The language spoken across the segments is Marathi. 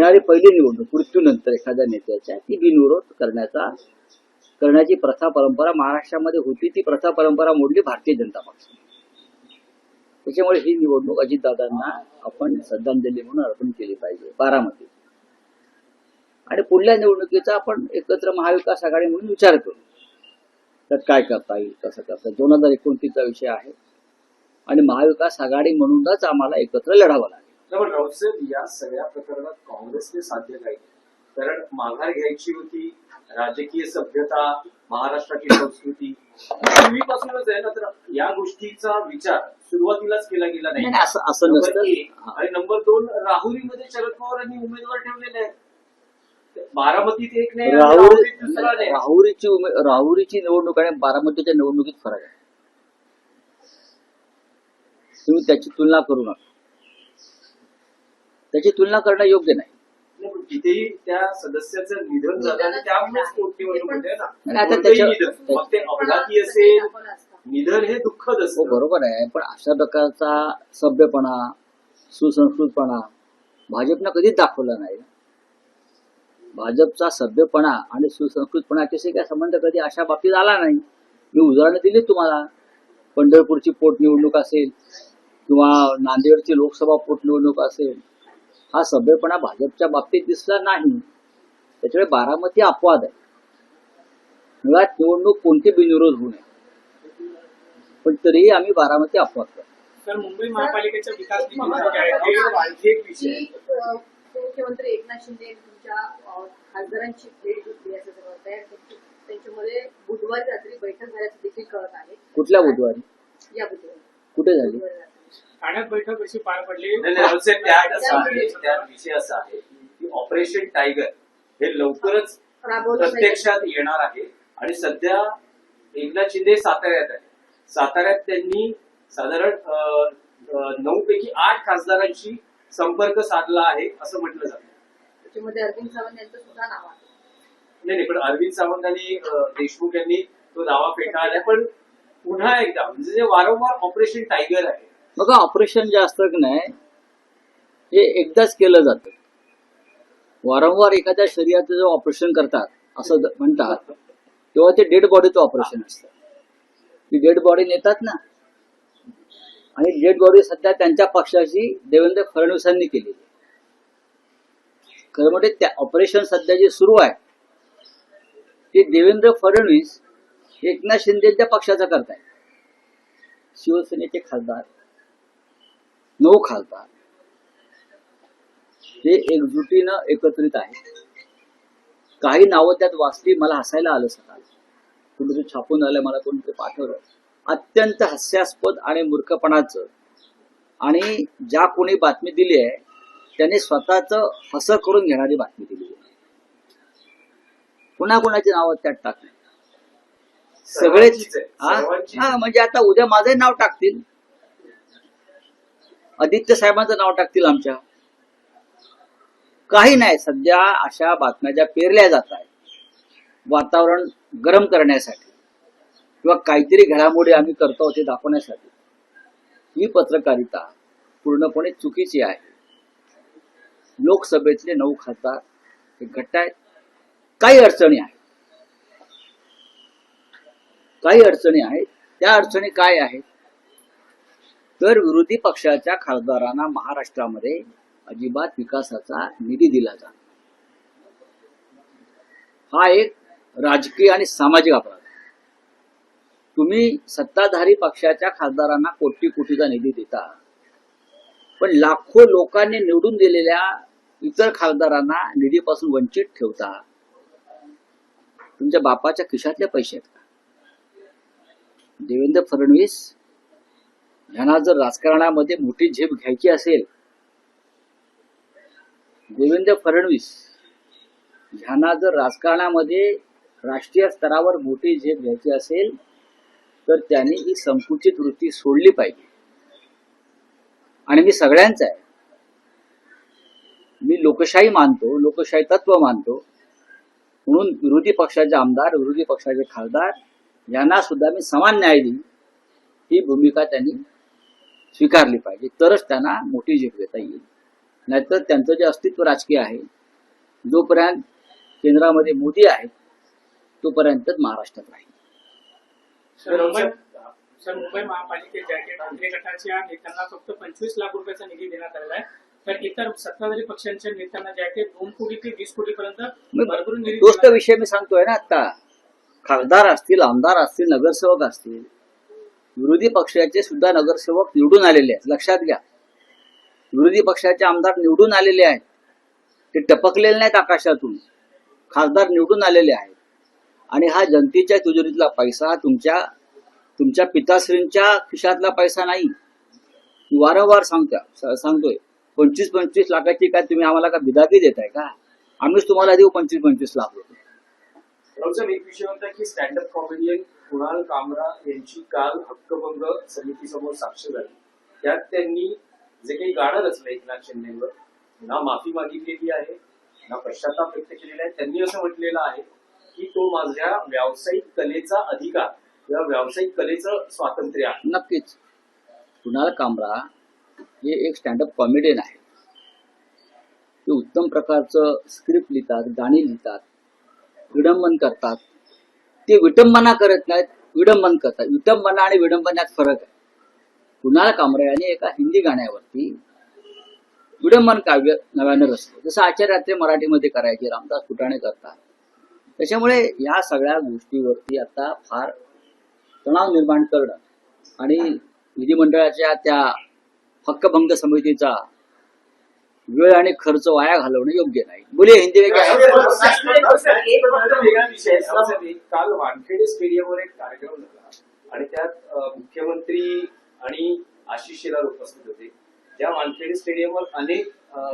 असणारी पहिली निवडणूक मृत्यूनंतर एखाद्या नेत्याच्या ती बिनविरोध करण्याची प्रथा परंपरा महाराष्ट्रामध्ये होती. ती प्रथा परंपरा मोडली भारतीय जनता पक्ष. त्याच्यामुळे ही निवडणूक अजितदादांना आपण श्रद्धांजली म्हणून अर्पण केली पाहिजे बारामती. आणि पुढल्या निवडणुकीचा आपण एकत्र महाविकास आघाडी म्हणून विचार करू. त्यात काय करता येईल, कसं करता येईल. 2029चा विषय आहे आणि महाविकास आघाडी म्हणूनच आम्हाला एकत्र लढावं लागेल. पण राऊतसाहेब, या सगळ्या प्रकरणात काँग्रेसने साध्य नाही, कारण माघार घ्यायची होती, राजकीय सभ्यता, महाराष्ट्राची संस्कृती पूर्वीपासूनच आहे ना, तर या गोष्टीचा विचार सुरुवातीलाच केला गेला नाही. असं नसतं. आणि नंबर 2, राहुरीमध्ये शरद पवारांनी उमेदवार ठेवलेले आहेत. बारामतीत एक नाही, दुसरा नाही. राहुरीची निवडणूक आणि बारामतीच्या निवडणुकीत फरक आहे. तुम्ही त्याची तुलना करू नका. त्याची तुलना करणं योग्य नाही. तिथेही त्या सदस्याचं निधन झालं, त्यामुळेच पोटनिवडणूक होते ना. आता मग ते अपघाती असेल, निधन हे दुःखद असतं. बरोबर आहे, पण अशा प्रकारचा सभ्यपणा, सुसंस्कृतपणा भाजपनं कधीच दाखवला नाही. भाजपचा सभ्यपणा आणि सुसंस्कृतपणाशी काय संबंध कधी अशा बाबतीत आला नाही. मी उदाहरणं दिली तुम्हाला. पंढरपूरची पोटनिवडणूक असेल किंवा नांदेडची लोकसभा पोटनिवडणूक असेल, हा सभ्यपणा भाजपच्या बाबतीत दिसला नाही. त्याच्यामुळे बारामती अपवाद आहे. मुळात निवडणूक कोणती बिनविरोध होऊ नये, पण तरीही आम्ही बारामती अपवाद करतो. तर मुंबई महापालिकेच्या विकास निधीमध्ये एक विषय, मुख्यमंत्री एकनाथ शिंदे तुमच्या खासदारांची भेट घेतली असं कळत आहे. त्यांच्यामध्ये बुधवारी रात्री बैठक झाल्याचं देखील कळत आहे. कुठल्या बुधवारी? या बुधवारी. कुठे झाली? ठाण्यात बैठक कशी पार पडली? त्यात विषय असा आहे की ऑपरेशन टायगर हे लवकरच प्रत्यक्षात येणार आहे. आणि सध्या एकनाथ शिंदे साताऱ्यात आहे. साताऱ्यात त्यांनी साधारण 9 पैकी 8 खासदारांशी संपर्क साधला आहे असं म्हटलं जातं. त्याच्यामध्ये अरविंद सावंत यांचं सुद्धा नाव आहे. नाही, पण अरविंद सावंत आणि देशमुख यांनी तो दावा फेटाळला. पण पुन्हा एकदा म्हणजे वारंवार ऑपरेशन टायगर आहे. बघा, ऑपरेशन जे असतं की नाही हे एकदाच केलं जातं. वारंवार एखाद्या शरीराचं जेव्हा ऑपरेशन करतात असं म्हणतात, तेव्हा ते डेड बॉडीचं ऑपरेशन असतं. ती डेड बॉडी नेतात ना, आणि डेड बॉडी सध्या त्यांच्या पक्षाची देवेंद्र फडणवीसांनी केली. खरं म्हणजे त्या ऑपरेशन सध्या जे सुरू आहे ते देवेंद्र फडणवीस एकनाथ शिंदेच्या पक्षाचा करताय. शिवसेनेचे खासदार 9 खासदार हे एकजुटीनं एकत्रित आहेत. काही नावं त्यात वाचली, मला हसायला आलं. सकाळी कुठे छापून आलं, मला कोणीतरी पाठवलं. अत्यंत हास्यास्पद आणि मूर्खपणाचं. आणि ज्या कोणी बातमी दिली आहे त्याने स्वतःच हसं करून घेणारी बातमी दिली आहे. पुन्हा कोणाची नावं त्यात टाकली सगळेच. हा, म्हणजे आता उद्या माझंही नाव टाकतील, आदित्य साहेबांचं नाव टाकतील आमच्या. काही नाही, सध्या अशा बातम्या ज्या पेरल्या जात आहेत वातावरण गरम करण्यासाठी किंवा काहीतरी घडामोडी आम्ही करतो ते दाखवण्यासाठी, ही पत्रकारिता पूर्णपणे चुकीची आहे. लोकसभेतले 9 खासदार हे घट्ट आहेत. काही अडचणी आहेत, त्या अडचणी काय आहेत तर विरोधी पक्षाच्या खासदारांना महाराष्ट्रामध्ये अजिबात विकासाचा निधी दिला जातो. हा एक राजकीय आणि सामाजिक अपराध. तुम्ही सत्ताधारी पक्षाच्या खासदारांना कोटी-कोटीचा निधी देता, पण लाखो लोकांनी निवडून दिलेल्या इतर खासदारांना निधीपासून वंचित ठेवता. तुमच्या बापाच्या खिशातले पैसे आहेत का? देवेंद्र फडणवीस यांना जर राजकारणामध्ये मोठी झेप घ्यायची असेल, देवेंद्र फडणवीस यांना जर राजकारणामध्ये राष्ट्रीय स्तरावर मोठी झेप घ्यायची असेल तर त्यांनी ही संकुचित वृत्ती सोडली पाहिजे. आणि मी सगळ्यांचा आहे, मी लोकशाही मानतो, लोकशाही तत्व मानतो, म्हणून विरोधी पक्षाचे आमदार, विरोधी पक्षाचे खासदार यांना सुद्धा मी समान न्याय देईन, ही भूमिका त्यांनी स्वीकारली पाहिजे. तरच त्यांना मोठी झेप घेता येईल. नाहीतर त्यांचं जे अस्तित्व राजकीय आहे जोपर्यंत केंद्रामध्ये मोदी आहेत तोपर्यंतच महाराष्ट्रात राहील. सर मुंबई महापालिकेत ज्या काही ठाकरे गटाच्या नेत्यांना फक्त 25 लाख रुपयाचा निधी देण्यात आलेला आहे, तर इतर सत्ताधारी पक्षांच्या नेत्यांना ज्या काही 2 कोटी ते 20 कोटीपर्यंत भरभरून निधी तोच तर देण्यात विषय मी सांगतोय ना आता. खासदार असतील, आमदार असतील, नगरसेवक असतील, विरोधी पक्षाचे सुद्धा नगरसेवक निवडून आलेले आहेत. लक्षात घ्या, विरोधी पक्षाचे आमदार निवडून आलेले आहेत, ते टपकलेले नाहीत आकाशातून. खासदार निवडून आलेले आहेत. आणि हा जनतेच्या तिजोरीतला पैसा तुमच्या पिताश्रींच्या खिशातला पैसा नाही. मी वारंवार सांगतोय 25 लाखाची काय तुम्ही आम्हाला का बिदागी देताय का? आम्हीच तुम्हाला देऊ 25 लाख रुपये. राहुल, एक विषय होता की स्टँडअप कॉमेडियन कुणाल कामरा यांची काल हक्कभंग समितीसमोर साक्ष झाली. त्यात त्यांनी जे काही गाणं रचलं एकनाथ शिंदेवर, ना माफी मागितलेली आहे ना पश्चाताप व्यक्त केलेला आहे. त्यांनी असं म्हटलेलं आहे की तो माझ्या व्यावसायिक कलेचा अधिकार किंवा व्यावसायिक कलेचं स्वातंत्र्य आहे. नक्कीच कुणाल कामरा हे एक स्टँडअप कॉमेडियन आहे. ते उत्तम प्रकारचं स्क्रिप्ट लिहितात, गाणी लिहितात, विडंबन करतात. ते विटंबना करत नाहीत, विडंबन करतात. विटंबना आणि विडंबनात फरक आहे. कुणाल कामरा याने एका हिंदी गाण्यावरती विडंबन काव्य नव्यानं रचलं, जसं आचार्य मराठीमध्ये करायचे, रामदास फुटाणे करतात. त्याच्यामुळे या सगळ्या गोष्टीवरती आता फार तणाव निर्माण करणं आणि विधिमंडळाच्या त्या हक्कभंग समितीचा वेळ आणि खर्च वाया घालवणं योग्य नाही. बोलिये हिंदी में क्या है? वेगळा विषय आहे. काल वानखेडे स्टेडियमवर एक कार्यक्रम झाला आणि त्यात मुख्यमंत्री आणि आशिष शेलार उपस्थित होते. त्या वानखेडे स्टेडियमवर अनेक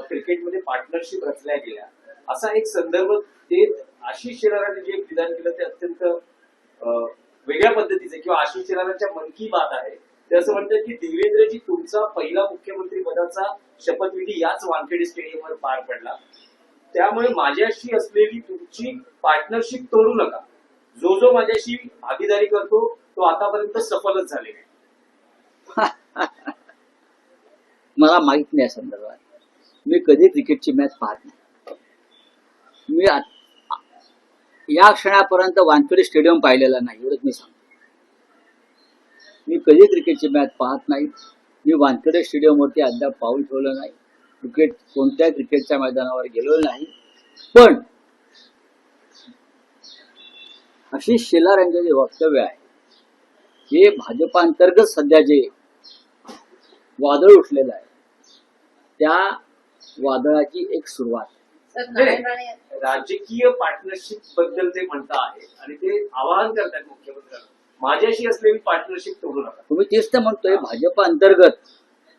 क्रिकेटमध्ये पार्टनरशिप रचल्या गेल्या, असा एक संदर्भ देत आशिष शेलारांनी जे विधान केलं ते अत्यंत वेगळ्या पद्धतीचे किंवा आशिष शेलारांच्या मन की बात आहे. ते असं म्हणतात की देवेंद्रजी तुमचा पहिला मुख्यमंत्री पदाचा शपथविधी याच वानखेडे स्टेडियमवर पार पडला, त्यामुळे माझ्याशी असलेली तुमची पार्टनरशिप तोडू नका. जो माझ्याशी भागीदारी करतो तो आतापर्यंत सफलच झाले नाही. मला माहित नाही या संदर्भात. मी कधी क्रिकेटची मॅच पाहत नाही. मी या क्षणापर्यंत वानखेडे स्टेडियम पाहिलेला नाही, एवढंच मी सांगतो. मी कधी क्रिकेटची मॅच पाहत नाही. मी वानखेडे स्टेडियमवरती अद्याप पाऊल ठेवलं नाही. कोणत्याही क्रिकेटच्या मैदानावर गेलो नाही. पण आशिष शेलार यांचं जे वक्तव्य आहे हे भाजपांतर्गत सध्या जे वादळ उठलेलं आहे त्या वादळाची एक सुरुवात. राजकीय पार्टनरशिप बद्दल ते म्हणता आहे आणि ते आवाहन करतात मुख्यमंत्र्यांना, माझ्याशी असलेली पार्टनरशिप तोडू नका. तुम्ही तेच तर म्हणतोय भाजप अंतर्गत.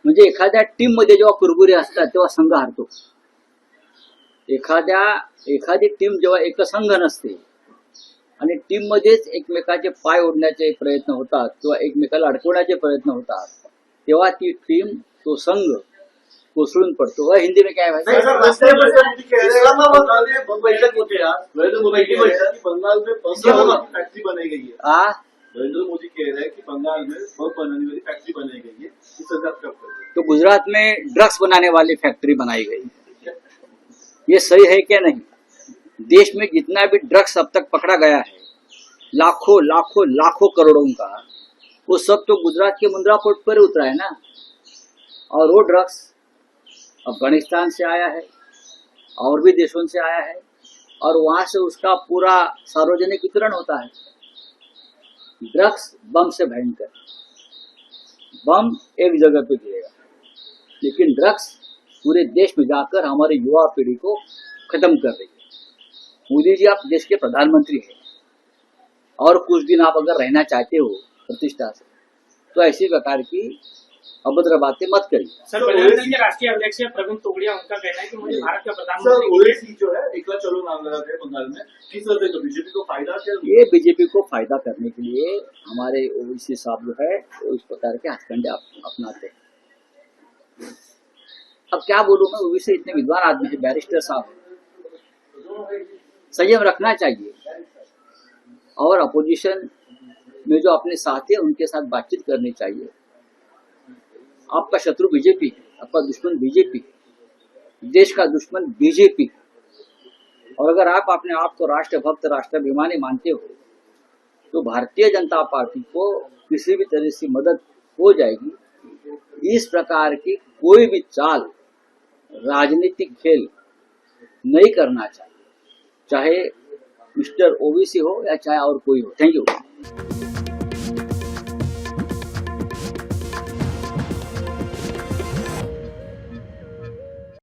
म्हणजे एखाद्या टीम मध्ये जेव्हा कुरबुरी असतात तेव्हा संघ हारतो. एखादी टीम जेव्हा एकसंघ नसते आणि टीम मध्येच एकमेकाचे पाय ओढण्याचे प्रयत्न होतात किंवा एकमेकाला अडकवण्याचे प्रयत्न होतात तेव्हा ती टीम, तो संघ कोसळून पडतो. वह हिंदी में क्या है भाई? बंगाल में फैक्ट्री बनाई गई है. नरेंद्र मोदी कह रहे हैं कि बंगाल में बम बनाने वाली फैक्ट्री बनाई गई है. इस संदर्भ कब करेंगे? तो गुजरात में ड्रग्स बनाने वाली फैक्ट्री बनाई गई. ये सही है क्या नहीं? देश में जितना भी ड्रग्स अब तक पकड़ा गया है, लाखों करोड़ों का, वो सब तो गुजरात के मुंद्रा पोर्ट पर उतरा है ना. और वो ड्रग्स अफगानिस्तान से आया है और भी देशों से आया है और वहां से उसका पूरा सार्वजनिक वितरण होता है. ड्रग्स बम से भयंकर. बम एक जगह पे गिरेगा लेकिन ड्रग्स पूरे देश में जाकर हमारी युवा पीढ़ी को खत्म कर रही है. मोदी जी आप देश के प्रधानमंत्री हैं और कुछ दिन आप अगर रहना चाहते हो प्रतिष्ठा से तो ऐसी प्रकार की अभद्र बातें मत करिए. सर, बजरंग के राष्ट्रीय अध्यक्ष प्रवीण तोगड़िया, उनका कहना है कि मुझे भारत का सर, प्रधानमंत्री ओवैसी जो है एकला चलो नाम लगा है बंगाल में, किस तरह से बीजेपी को फायदा क्या? ये बीजेपी को फायदा करने के लिए हमारे ओवैसी साहब जो है वो इस प्रकार के हथकंडे अपनाते हैं. अब क्या बोलूं मैं, ओवैसी इतने विद्वान आदमी है, बैरिस्टर साहब, संयम रखना चाहिए और अपोजिशन में जो अपने साथी है उनके साथ बातचीत करनी चाहिए. आपका शत्रु बीजेपी है, आपका दुश्मन बीजेपी, देश का दुश्मन बीजेपी. और अगर आप अपने आप को राष्ट्रभक्त राष्ट्राभिमानी मानते हो तो भारतीय जनता पार्टी को किसी भी तरह से मदद हो जाएगी। इस प्रकार की कोई भी चाल राजनीतिक खेल नहीं करना चाहिए, चाहे मिस्टर ओवीसी हो या चाहे और कोई हो। Thank you.